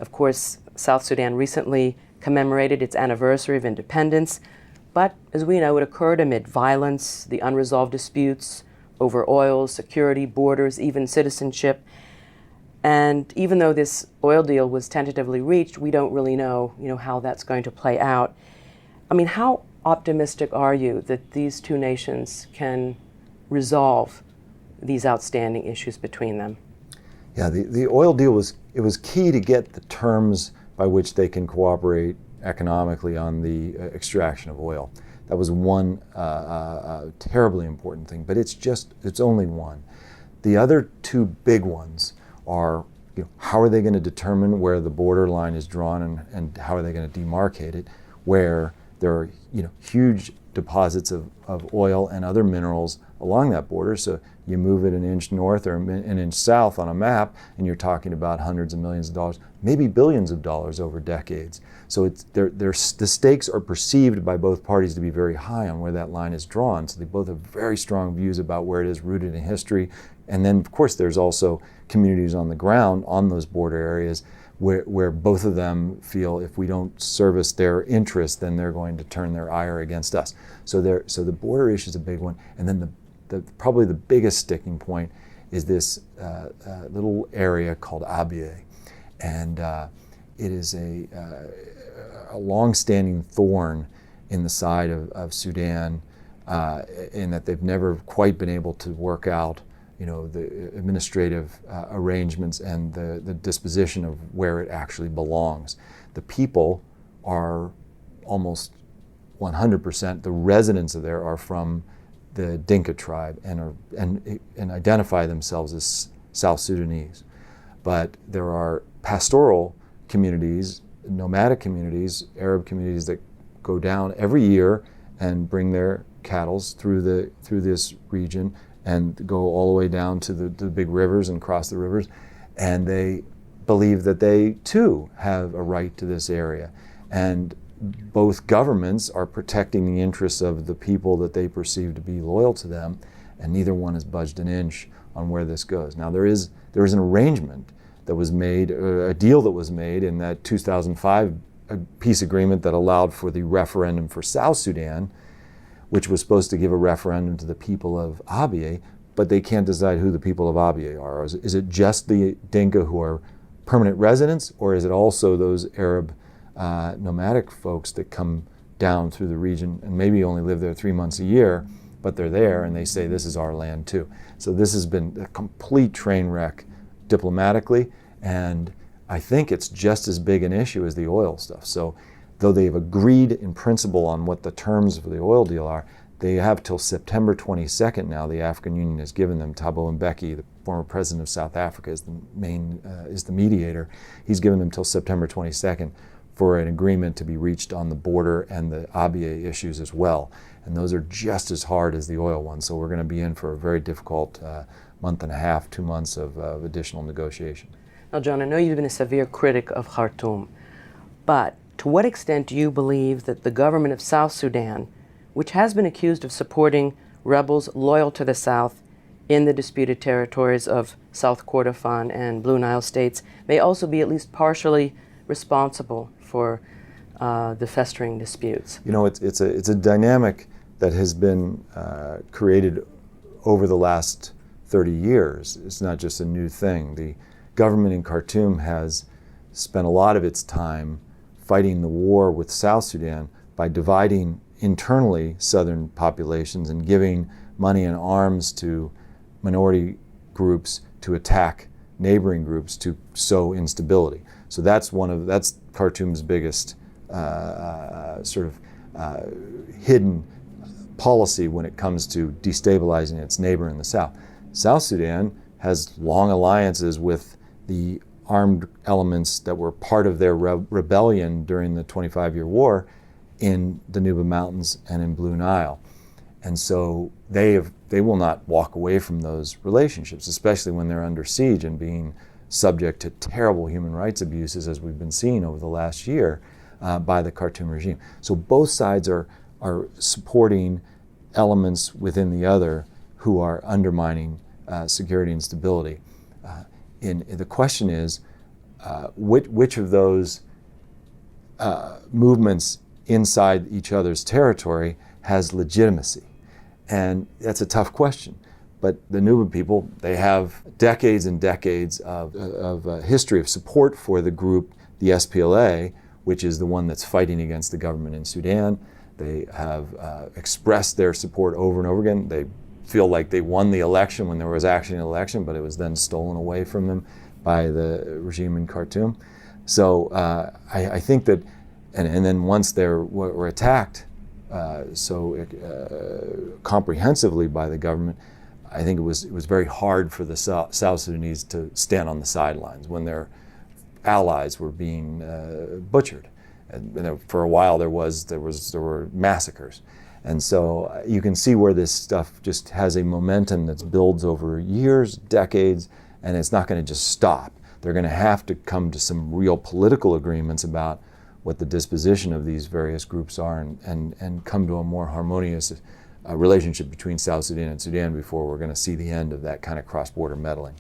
Of course, South Sudan recently commemorated its anniversary of independence, but as we know, it occurred amid violence, the unresolved disputes over oil, security, borders, even citizenship. And even though this oil deal was tentatively reached, we don't really know, how that's going to play out. I mean, how optimistic are you that these two nations can resolve these outstanding issues between them? Yeah, the oil deal was key to get the terms by which they can cooperate economically on the extraction of oil. That was one terribly important thing, but it's only one. The other two big ones are, how are they going to determine where the border line is drawn, and how are they going to demarcate it, where there are huge deposits of oil and other minerals along that border. So you move it an inch north or an inch south on a map, and you're talking about hundreds of millions of dollars, maybe billions of dollars over decades. So the stakes are perceived by both parties to be very high on where that line is drawn. So they both have very strong views about where it is rooted in history. And then, of course, there's also communities on the ground on those border areas where both of them feel if we don't service their interests, then they're going to turn their ire against us. So the border issue is a big one. And then probably the biggest sticking point is this little area called Abyei. And it is a long-standing thorn in the side of Sudan, in that they've never quite been able to work out the administrative arrangements and the disposition of where it actually belongs. The people are almost 100%, the residents of there are from the Dinka tribe and identify themselves as South Sudanese. But there are pastoral communities, nomadic communities, Arab communities that go down every year and bring their cattle through this region and go all the way down to the big rivers and cross the rivers. And they believe that they too have a right to this area. And both governments are protecting the interests of the people that they perceive to be loyal to them, and neither one has budged an inch on where this goes. Now there is an arrangement that was made, a deal that was made in that 2005 peace agreement that allowed for the referendum for South Sudan, which was supposed to give a referendum to the people of Abyei, but they can't decide who the people of Abyei are. Is it just the Dinka who are permanent residents, or is it also those Arab nomadic folks that come down through the region and maybe only live there 3 months a year, but they're there and they say this is our land too. So this has been a complete train wreck diplomatically, and I think it's just as big an issue as the oil stuff. So though they've agreed in principle on what the terms of the oil deal are, they have till September 22nd now. The African Union has given them. Thabo Mbeki, the former president of South Africa, is the mediator. He's given them till September 22nd for an agreement to be reached on the border and the Abyei issues as well. And those are just as hard as the oil ones. So we're going to be in for a very difficult month and a half, 2 months of additional negotiation. Now, John, I know you've been a severe critic of Khartoum, but to what extent do you believe that the government of South Sudan, which has been accused of supporting rebels loyal to the South in the disputed territories of South Kordofan and Blue Nile states, may also be at least partially responsible for the festering disputes? It's a dynamic that has been created over the last 30 years. It's not just a new thing. The government in Khartoum has spent a lot of its time fighting the war with South Sudan by dividing internally southern populations and giving money and arms to minority groups to attack neighboring groups to sow instability. So that's Khartoum's biggest hidden policy when it comes to destabilizing its neighbor in the south. South Sudan has long alliances with the armed elements that were part of their rebellion during the 25-year war in the Nuba Mountains and in Blue Nile. And so they will not walk away from those relationships, especially when they're under siege and being subject to terrible human rights abuses, as we've been seeing over the last year by the Khartoum regime. So both sides are supporting elements within the other who are undermining security and stability. The question is, which of those movements inside each other's territory has legitimacy? And that's a tough question. But the Nuba people, they have decades and decades of history of support for the group, the SPLA, which is the one that's fighting against the government in Sudan. They have expressed their support over and over again. They feel like they won the election when there was actually an election, but it was then stolen away from them by the regime in Khartoum. So I think that, and then once they were attacked so comprehensively by the government, I think it was very hard for the South Sudanese to stand on the sidelines when their allies were being butchered. And for a while there were massacres. And so you can see where this stuff just has a momentum that builds over years, decades, and it's not going to just stop. They're going to have to come to some real political agreements about what the disposition of these various groups are and come to a more harmonious relationship between South Sudan and Sudan before we're going to see the end of that kind of cross-border meddling.